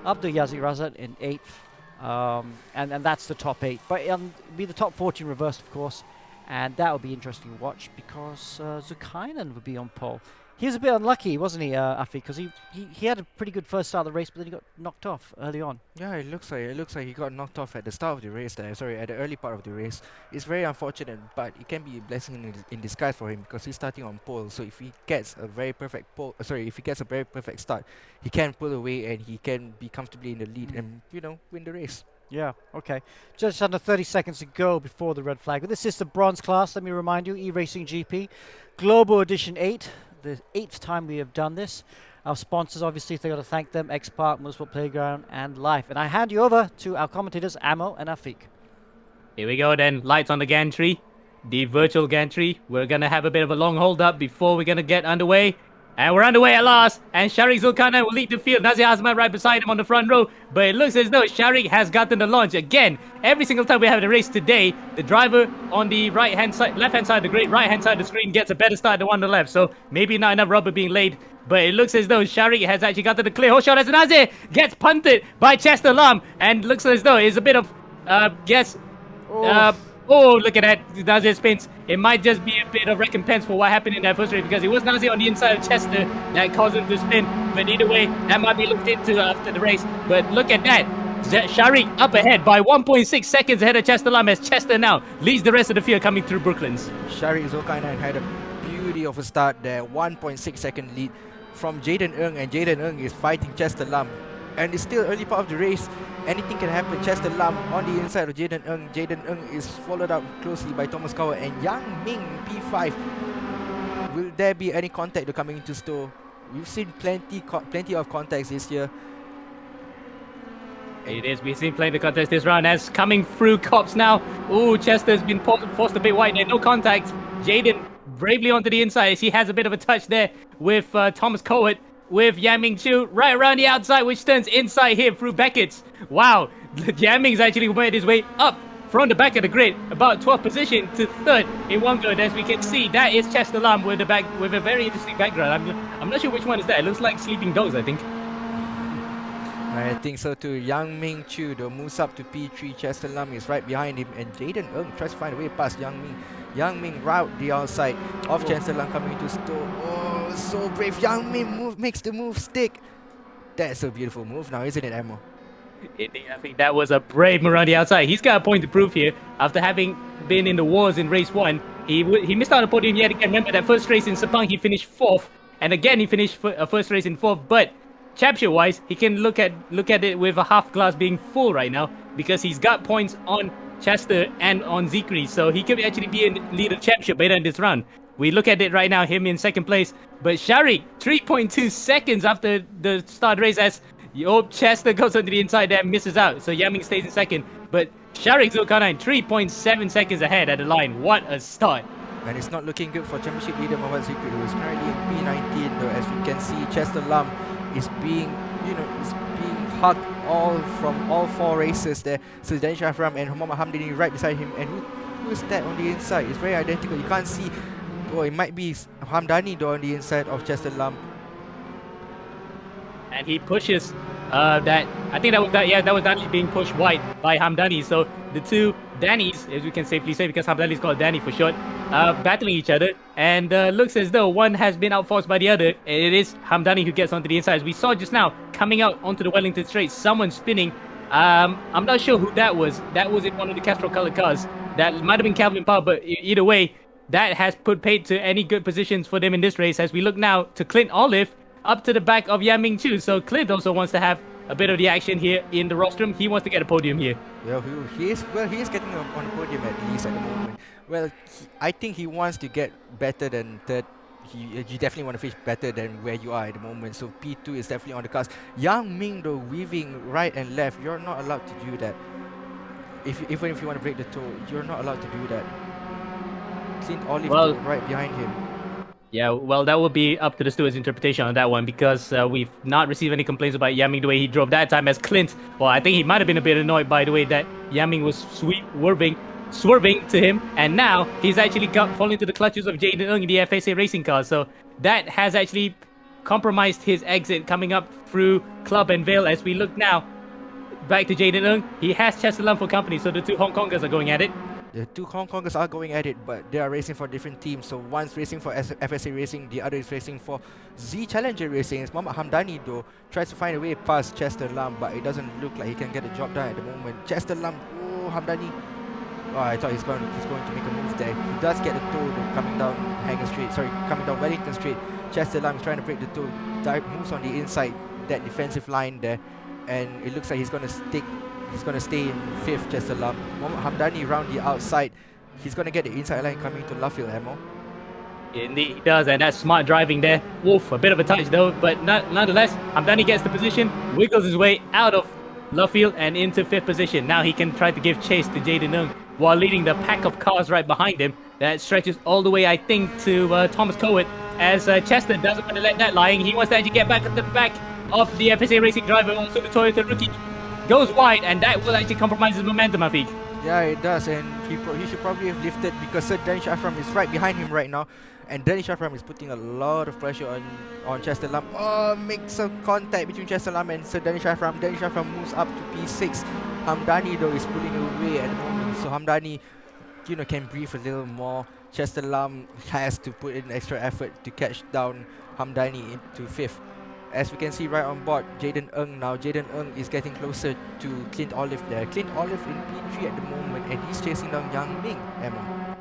Abdul Yazid Razat in eighth, and that's the top 8. But it'll be the top 14 reversed, of course, and that will be interesting to watch because Zulkarnain would be on pole. He was a bit unlucky, wasn't he, Afi? Because he had a pretty good first start of the race, but then he got knocked off early on. Yeah, it looks like he got knocked off at the start of the race. At the early part of the race. It's very unfortunate, but it can be a blessing in disguise for him because he's starting on pole. So if he gets a very perfect start, he can pull away and he can be comfortably in the lead and win the race. Yeah, okay. Just under 30 seconds to go before the red flag. But this is the bronze class, let me remind you, eRacing GP, Global Edition 8. The 8th time we have done this. Our sponsors, obviously, they got to thank them: X Park, Motorsport Playground, and Life. And I hand you over to our commentators, Amo and Afiq. Here we go then. Lights on the gantry, the virtual gantry. We're gonna have a bit of a long hold up before we're gonna get underway. And we're underway at last. And Sharik Zulkarnain will lead the field. Nazir Azman right beside him on the front row. But it looks as though Sharik has gotten the launch. Again, every single time we have a race today, the driver on the left-hand side of the grid, right-hand side of the screen gets a better start than the one on the left. So maybe not enough rubber being laid. But it looks as though Sharik has actually gotten the clear. Shot as Nazir gets punted by Chester Lam. And looks as though it's a bit of, oh, look at that. Nazir spins. It might just be a bit of recompense for what happened in that first race because it was Nazir on the inside of Chester that caused him to spin. But either way, that might be looked into after the race. But look at that. Sharik up ahead by 1.6 seconds ahead of Chester Lam as Chester now leads the rest of the field coming through Brooklands. Sharik Zulkarnain had a beauty of a start there. 1.6 second lead from Jaden Ng, and Jaden Ng is fighting Chester Lam. And it's still early part of the race. Anything can happen. Chester Lam on the inside of Jaden Ng. Jaden Ng is followed up closely by Thomas Cowell and Yang Ming P5. Will there be any contact coming into store? We've seen plenty of contacts this year. It is. We've seen plenty of contacts this round as coming through cops now. Ooh, Chester's been forced a bit wide there. No contact. Jaden bravely onto the inside as he has a bit of a touch there with Thomas Cowell. With Yang Ming Chu right around the outside, which turns inside here through Beckett's. Wow, Yang Ming's actually made his way up from the back of the grid, about 12th position to 3rd in one go. As we can see, that is Chester Lam with a very interesting background. I'm not sure which one is that. It looks like Sleeping Dogs, I think. I think so too. Yang Ming Chu though moves up to P3. Chester Lam is right behind him, and Jaden Ng tries to find a way past Yang Ming. Yang Ming route the outside of Chester Lam coming into store. Oh, so brave. Yang Ming makes the move stick. That's a beautiful move now, isn't it, Amo? Indeed, I think that was a brave move around the outside. He's got a point to prove here. After having been in the wars in race 1, he missed out on the podium yet again. Remember that first race in Sepang, he finished 4th. And again, he finished first race in 4th. But championship-wise, he can look at it with a half glass being full right now because he's got points on Chester and on Zikri, so he could actually be in lead of championship better in this round. We look at it right now, him in second place, but Sharik 3.2 seconds after the start race as Chester goes on the inside there, misses out, so Yaming stays in second, but Sharik Zulkarnain 3.7 seconds ahead at the line. What a start! And it's not looking good for championship leader Mohamed Zikri, who is currently in P19 though. As we can see, Chester Lam is being, is being hugged from all 4 races there. So Dan Shafram and Muhammad Hamdani right beside him. And who is that on the inside? It's very identical. You can't see. Oh, it might be Hamdani though on the inside of Chester Lam. And he pushes that. I think that was Danny being pushed wide by Hamdani. So the two Dannies, as we can safely say, because Hamdani is called Danny for short, battling each other. And looks as though one has been outforced by the other. It is Hamdani who gets onto the inside. As we saw just now, coming out onto the Wellington Straight, someone spinning. I'm not sure who that was. That was in one of the Castro colored cars. That might have been Calvin Power, but either way, that has put paid to any good positions for them in this race. As we look now to Clint Olive, up to the back of Yan Chu. So Clint also wants to have a bit of the action here in the rostrum. He wants to get a podium here. Well, he is getting on the podium at least at the moment. Well, I think he wants to get better than third. You definitely want to finish better than where you are at the moment. So P2 is definitely on the cards. Yang Ming though, weaving right and left. You're not allowed to do that. Even if you want to break the toe, you're not allowed to do that. Clint Olive right behind him. Yeah, well, that will be up to the steward's interpretation on that one because we've not received any complaints about Yaming the way he drove that time as Clint. Well, I think he might have been a bit annoyed by the way that Yaming was swerving to him, and now he's actually falling into the clutches of Jaden Ng in the FSA racing car. So that has actually compromised his exit coming up through Club and Vale. As we look now back to Jaden Ng, he has Chester Lam for company, so the two Hong Kongers are going at it. The two Hong Kongers are going at it, but they are racing for different teams. So one's racing for FSA Racing, the other is racing for Z Challenger Racing. It's Muhammad Hamdani though tries to find a way past Chester Lam, but it doesn't look like he can get the job done at the moment. Chester Lam, oh Hamdani. Oh, I thought he's going to make a move there. He does get the toe though, coming down coming down Wellington Street. Chester Lam is trying to break the toe. Moves on the inside, that defensive line there, and it looks like he's going to stick. He's going to stay in 5th, Chester Lam. Hamdani round the outside. He's going to get the inside line coming to Luffield ammo. Indeed, he does, and that's smart driving there. Wolf, a bit of a touch though, but nonetheless, Hamdani gets the position, wiggles his way out of Luffield and into 5th position. Now he can try to give chase to Jaden Ng while leading the pack of cars right behind him. That stretches all the way, I think, to Thomas Cowart, as Chester doesn't want to let that lying. He wants to actually get back at the back of the FSA Racing driver, also the Toyota rookie. Goes wide, and that will actually compromise his momentum, Afiq. Yeah, it does, and he should probably have lifted because Sir Danish Afram is right behind him right now, and Danish Afram is putting a lot of pressure on Chester Lam. Oh, makes some contact between Chester Lam and Sir Danish Afram. Danish Afram moves up to P6. Hamdani though is pulling away at the moment, so Hamdani, can breathe a little more. Chester Lam has to put in extra effort to catch down Hamdani into 5th. As we can see right on board, Jaden Ng now. Jaden Ng is getting closer to Clint Olive there. Clint Olive in P3 at the moment, and he's chasing down Yang Ming, Emma.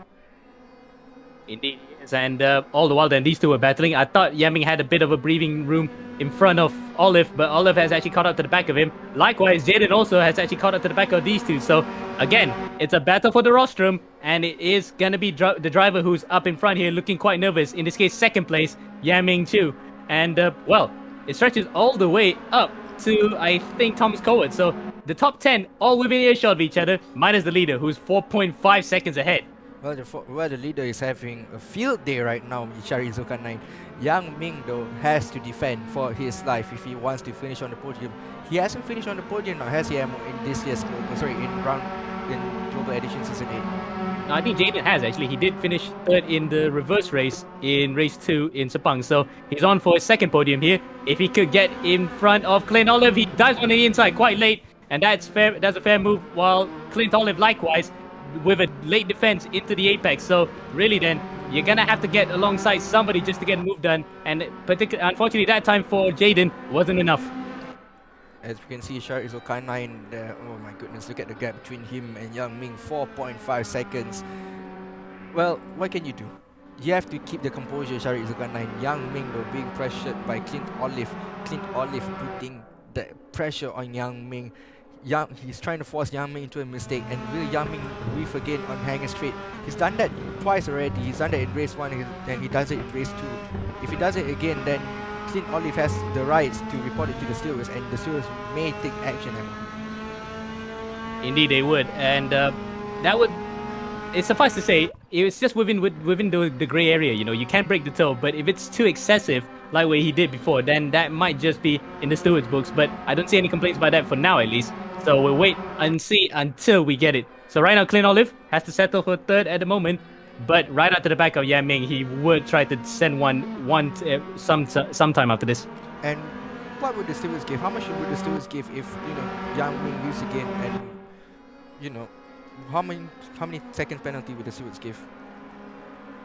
Indeed, yes. And all the while then, these two were battling. I thought Yaming had a bit of a breathing room in front of Olive, but Olive has actually caught up to the back of him. Likewise, Jaden also has actually caught up to the back of these two. So again, it's a battle for the rostrum, and it is going to be the driver who's up in front here looking quite nervous. In this case, second place, Yaming Chu. And it stretches all the way up to, I think, Thomas Cowart. So the top 10 all within earshot of each other, minus the leader, who's 4.5 seconds ahead. Well, the leader is having a field day right now, Shari Zulkarnain. Yang Ming, though, has to defend for his life if he wants to finish on the podium. He hasn't finished on the podium now, has he, in this year's in Global Edition Season 8? No, I think Jaden has actually. He did finish 3rd in the reverse race in race 2 in Sepang. So he's on for his second podium here. If he could get in front of Clint Olive, he dives on the inside quite late. And that's fair. That's a fair move. While Clint Olive likewise with a late defense into the apex. So really then, you're going to have to get alongside somebody just to get a move done. And unfortunately, that time for Jaden wasn't enough. As we can see, Shari Zulkarnain there. Oh my goodness, look at the gap between him and Yang Ming, 4.5 seconds. Well, what can you do? you have to keep the composure, Sharik Zulkarnain. Yang Ming though being pressured by Clint Olive. Clint Olive putting the pressure on Yang Ming. He's trying to force Yang Ming into a mistake, and will Yang Ming reef again on Hanger Straight? He's done that twice already. He's done that in race 1 and he does it in race 2. If he does it again, then Clint Olive has the rights to report it to the stewards, and the stewards may take action. Indeed, they would, and that would. It suffice to say, it's just within the gray area. You know, you can't break the toe, but if it's too excessive, like what he did before, then that might just be in the stewards' books. But I don't see any complaints about that for now, at least. So we'll wait and see until we get it. So right now, Clint Olive has to settle for third at the moment, but right after the back of Yan Ming, he would try to send one sometime after this. And what would the stewards give? How much would the stewards give if Yang Ming lose again, and how many second penalty would the stewards give?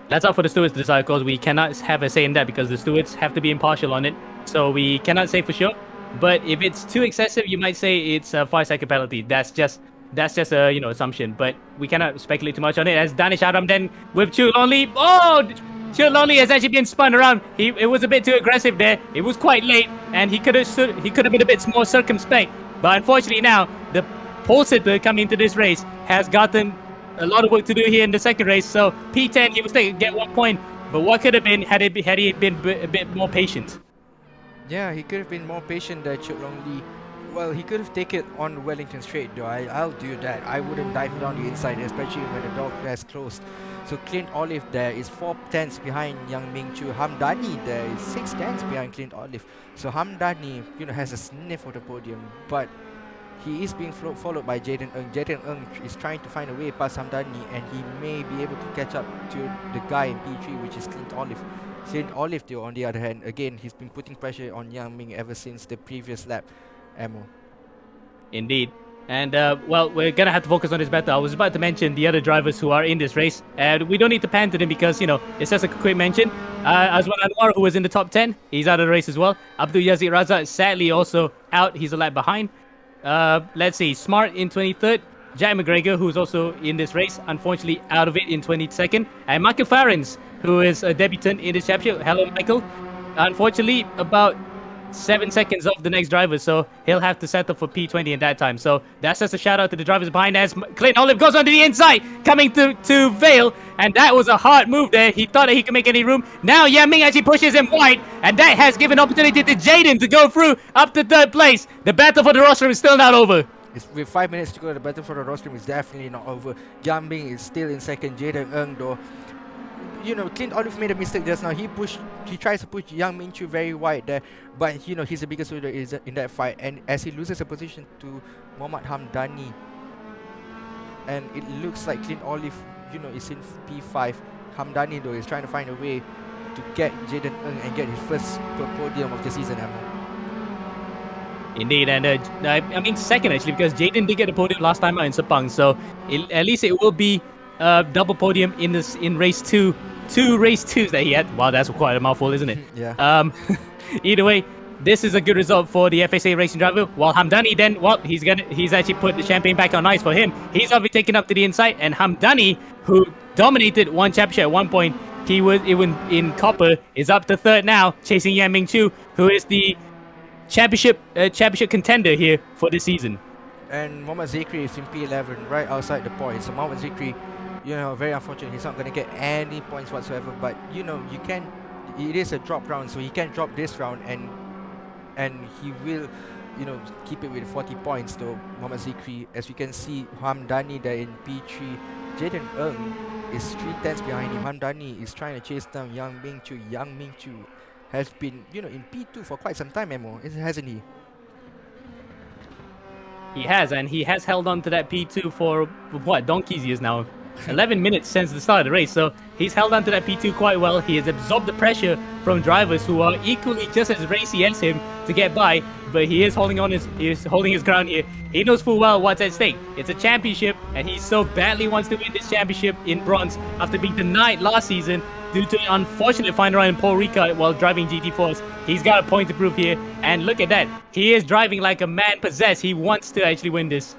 That's up for the stewards to decide, of course. We cannot have a say in that because the stewards have to be impartial on it. So we cannot say for sure. But if it's too excessive, you might say it's a 5-second penalty. That's just a assumption. But we cannot speculate too much on it. As Danish Adam then with Chu Lonely. Oh, Chu Lonely has actually been spun around. It was a bit too aggressive there. It was quite late, and he could have been a bit more circumspect. But unfortunately now the pole sitter coming into this race has gotten a lot of work to do here in the second race. So P10, he was taking get 1 point. But what could have been had he been a bit more patient? Yeah, he could have been more patient there, Chuk Long Lee. Well, he could have taken on Wellington Straight though. I'll do that. I wouldn't dive down the inside, especially when the dog has closed. So Clint Olive there is 4 tenths behind Yang Ming Chu. Hamdani there is 6 tenths behind Clint Olive. So Hamdani, has a sniff of the podium, but he is being followed by Jaden Ng. Jaden Ng is trying to find a way past Hamdani, and he may be able to catch up to the guy in P3, which is Clint Olive. Clint Olive, though, on the other hand, again, he's been putting pressure on Yang Ming ever since the previous lap. Ammo. Indeed. And, well, we're going to have to focus on this battle. I was about to mention the other drivers who are in this race. And we don't need to pan to them because, it's just a quick mention. Azwan Anwar, who was in the top 10, he's out of the race as well. Abdul Yazid Raza is sadly also out. He's a lap behind. Let's see, Smart in 23rd. Jack McGregor, who's also in this race, unfortunately out of it in 22nd. And Michael Farrens, who is a debutant in this championship. Hello, Michael. Unfortunately, about 7 seconds off the next driver, so he'll have to settle for P20 in that time. So that's just a shout out to the drivers behind as Clint Olive goes onto the inside, coming to Vale, and that was a hard move there. He thought that he could make any room. Now Yan Ming actually pushes him wide, and that has given opportunity to Jaden to go through up to third place. The battle for the rostrum is still not over. With 5 minutes to go, the battle for the rostrum is definitely not over. Yan Ming is still in second. Jaden Ng, though, Clint Olive made a mistake just now. He tries to push Yang Ming Chu very wide there, but he's the biggest loser in that fight. And as he loses a position to Mohammad Hamdani, and it looks like Clint Olive, is in P5. Hamdani though is trying to find a way to get Jaden Ng and get his first podium of the season. Indeed, and I mean second actually, because Jaden did get a podium last time out in Sepang, so at least it will be double podium in race 2. 2 race 2s that he had. Wow, that's quite a mouthful, isn't it? Yeah. Either way, this is a good result for the FSA racing driver. While Hamdani then, he's actually put the champagne back on ice for him. He's obviously taken up to the inside, and Hamdani, who dominated one championship at one point, he was even in copper, is up to third now, chasing Yan Ming Chu, who is the championship contender here for this season. And Mohammad Zikri is in P11, right outside the points. So Mohammad Zikri, very unfortunate. He's not going to get any points whatsoever. But you can. It is a drop round, so he can drop this round, and he will, keep it with 40 points. Though Mohammad Zikri, as we can see, Hamdani there in P3. Jaden Ng is 3 tenths behind him. Hamdani is trying to chase down Yang Ming Chu. Yang Ming Chu has been, in P2 for quite some time, hasn't he? He has, and he has held on to that P2 for what, donkey's years now. 11 minutes since the start of the race, so he's held on to that P2 quite well. He has absorbed the pressure from drivers who are equally just as racy as him to get by, but he is holding his ground here. He knows full well what's at stake. It's a championship, and he so badly wants to win this championship in bronze after being denied last season due to an unfortunate final round in Paul Ricard while driving GT4s. He's got a point to prove here, and look at that. He is driving like a man possessed. He wants to actually win this.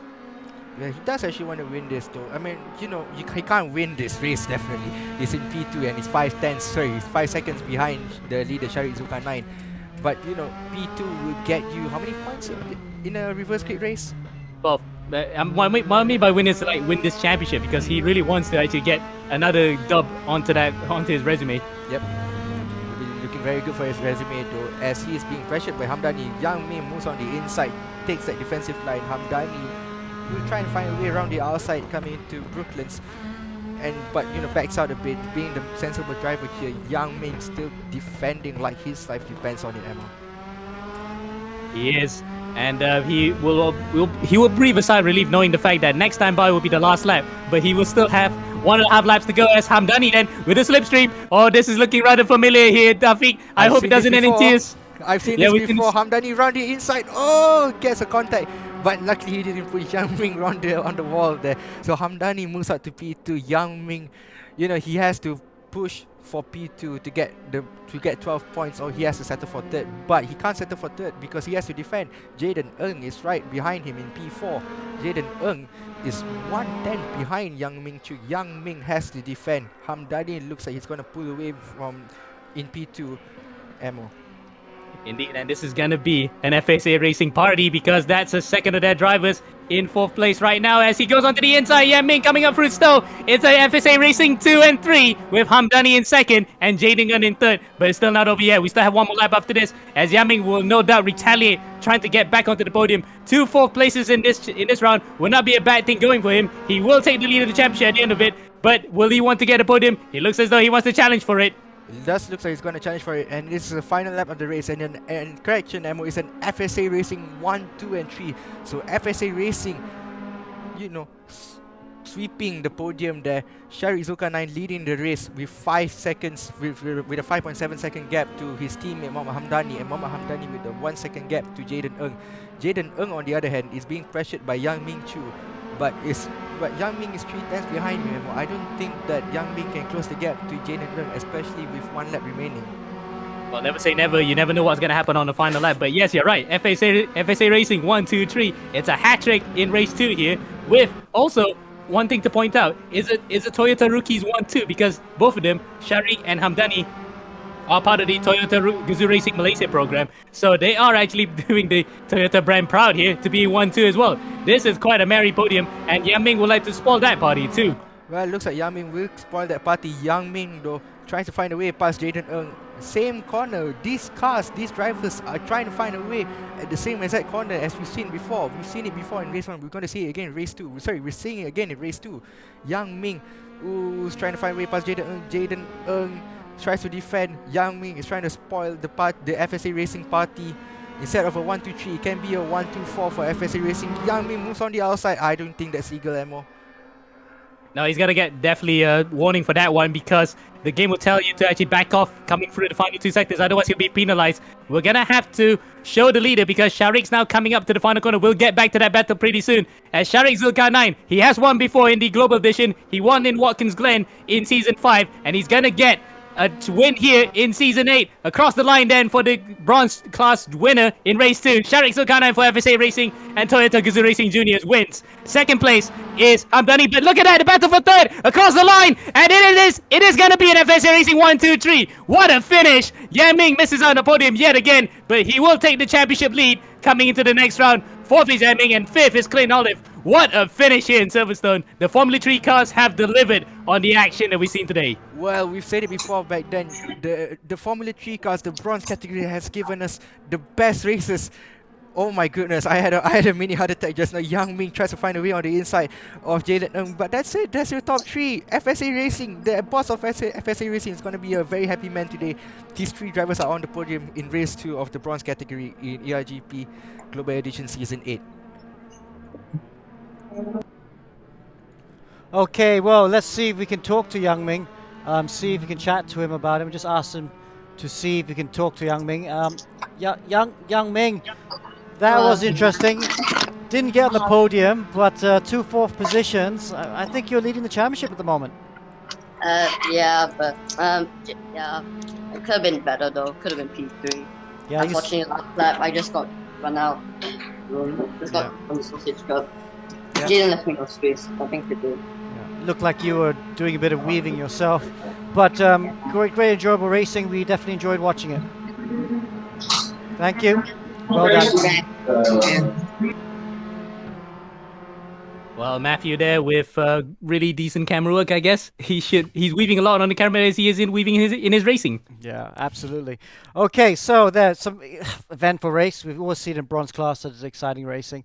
Yeah, he does actually want to win this though. I mean, you know, he can't win this race definitely. He's in P2 and he's 5 seconds behind the leader Sharik Zulkarnain. But you know, P2 will get you how many points in a reverse grid race? Well, what I mean by win is like win this championship because he really wants to actually get another dub onto his resume. Yep. He'll be looking very good for his resume though, as he is being pressured by Hamdani. Yang Ming moves on the inside, takes that defensive line. Hamdani will try and find a way around the outside coming into Brooklands. But you know, backs out a bit, being the sensible driver here. Yang Ming still defending like his life depends on it, Emma. He is, and he will breathe a sigh of relief knowing the fact that next time by will be the last lap, but he will still have 1.5 laps to go as Hamdani then with a slipstream. Oh, this is looking rather familiar here, Tafiq. I hope it doesn't end in tears. I've seen this before. Hamdani round the inside. Oh, gets a contact. But luckily he didn't put Yang Ming on the wall there. So Hamdani moves up to P2. Yang Ming, you know, he has to push for P2 to get 12 points, or he has to settle for third. But he can't settle for third because he has to defend. Jaden Ng is right behind him in P4. Jaden Ng is 110 behind Yang Ming Chu. Yang Ming has to defend. Hamdani looks like he's going to pull away from in P2. Ammo. Indeed, and this is gonna be an FSA Racing party because that's a second of their drivers in 4th place right now as he goes onto the inside. Yang Ming coming up through Stowe. It's a FSA Racing 2 and 3 with Hamdani in 2nd and Jaden Gunn in 3rd, but it's still not over yet. We still have one more lap after this as Yang Ming will no doubt retaliate, trying to get back onto the podium. 2 4th places in this round will not be a bad thing going for him. He will take the lead of the championship at the end of it, but will he want to get a podium? It looks as though he wants to challenge for it. It does look like he's going to challenge for it, and this is the final lap of the race. And correction, Ammo, is an FSA Racing 1, 2, and 3. So FSA Racing, you know, sweeping the podium there. Sharik Zulkarnain leading the race with 5 seconds, with a 5.7 second gap to his teammate Mohamed Hamdani, and Mohamed Hamdani with a 1 second gap to Jaden Ng. Jaden Ng, on the other hand, is being pressured by Yang Ming Chu, but Yang Ming is 3 tenths behind him. I don't think that Yang Ming can close the gap to Jaden Ng, especially with 1 lap remaining. Well, never say never. You never know what's going to happen on the final lap. But yes, you're right. FSA Racing 1, 2, 3. It's a hat trick in race 2 here. With also one thing to point out is a Toyota Rookies 1, 2 because both of them, Sharik and Hamdani, are part of the Toyota Gazoo Racing Malaysia program. So they are actually doing the Toyota brand proud here to be 1, 2 as well. This is quite a merry podium, and Yang Ming would like to spoil that party too. Well, it looks like Yang Ming will spoil that party. Yang Ming, though, trying to find a way past Jaden Ng. Same corner. These drivers are trying to find a way at the same exact corner as we've seen before. We've seen it before in race 1. We're going to see it again in race 2. Sorry, we're seeing it again in race 2. Yang Ming, who's trying to find a way past Jaden Ng. Jaden Ng tries to defend. Yang Ming is trying to spoil the FSA Racing party. Instead of a 1, 2, 3, it can be a 1, 2, 4 for FSA Racing. Yang Ming moves on the outside. I don't think that's legal anymore. No, he's gonna get definitely a warning for that one because the game will tell you to actually back off coming through the final 2 sectors. Otherwise, he'll be penalized. We're gonna have to show the leader because Sharik's now coming up to the final corner. We'll get back to that battle pretty soon. As Sharik Zulkarnain, he has won before in the Global Edition. He won in Watkins Glen in Season 5, and he's gonna get a win here in Season 8. Across the line then for the bronze class winner in race 2. Sharik Zulkarnain for FSA Racing and Toyota Gazoo Racing Juniors wins. Second place is Hamdani, but look at that, the battle for third across the line, and it is going to be an FSA Racing 1, 2, 3. What a finish. Yang Ming misses on the podium yet again, but he will take the championship lead coming into the next round. 4th is Yang Ming and 5th is Clayton Olive. What a finish here in Silverstone. The Formula 3 cars have delivered on the action that we've seen today. Well, we've said it before back then. The Formula 3 cars, the bronze category, has given us the best races. Oh my goodness, I had a mini heart attack just now. Yang Ming tries to find a way on the inside of Jaden Ng, but that's it. That's your top 3. FSA Racing, the boss of FSA Racing, is going to be a very happy man today. These 3 drivers are on the podium in race 2 of the bronze category in ERGP Global Edition Season 8. Okay, well, let's see if we can talk to Yang Ming. See if we can chat to him about him. Just ask him to see if we can talk to Yang Ming. Yang Ming, that was interesting. Didn't get on the podium, but 2 4th positions. I think you're leading the championship at the moment. Yeah, but yeah, it could have been better though. Could have been P3. Yeah, unfortunately, last lap I just got run out. Just got from the sausage cup. Jaden left me no space. Nothing to do. Yeah. Looked like you were doing a bit of weaving yourself. But great, enjoyable racing. We definitely enjoyed watching it. Thank you. Well done. Well, Matthew there with really decent camera work, I guess. He's weaving a lot on the camera as he is in weaving in his racing. Yeah, absolutely. Okay, so there's some eventful race. We've always seen in bronze class that it's exciting racing.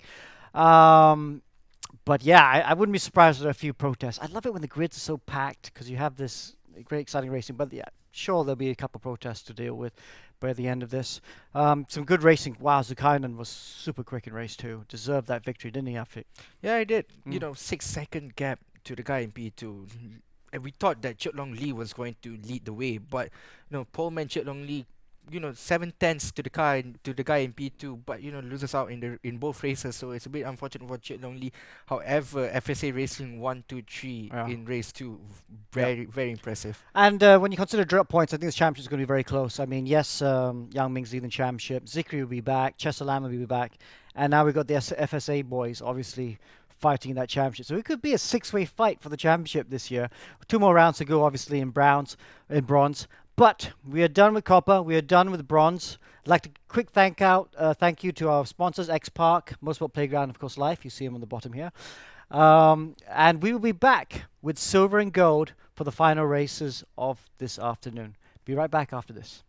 But yeah, I wouldn't be surprised if there are a few protests. I love it when the grids are so packed because you have this great exciting racing. But yeah, sure there'll be a couple of protests to deal with by the end of this. Some good racing. Wow, Zukainen was super quick in race 2. Deserved that victory, didn't he, Afi? Yeah, I did. 6-second gap to the guy in P2. And we thought that Chit Long Lee was going to lead the way, but poleman Chit Long Lee, 7/10 to the guy in P2, but loses out in both races, so it's a bit unfortunate for Chit Long Lee. However, FSA Racing 1, 2, 3 in race 2, very impressive. And when you consider drop points, I think this championship is going to be very close. I mean, yes, Yang Ming's leading the championship. Zikri will be back. Chester Lam will be back. And now we've got the FSA boys, obviously, fighting in that championship. So it could be a 6-way fight for the championship this year. 2 more rounds to go, obviously, in bronze. But we are done with copper. We are done with bronze. I'd like to quick thank you to our sponsors, X Park, Motorsport Playground, of course, Life. You see them on the bottom here. And we will be back with silver and gold for the final races of this afternoon. Be right back after this.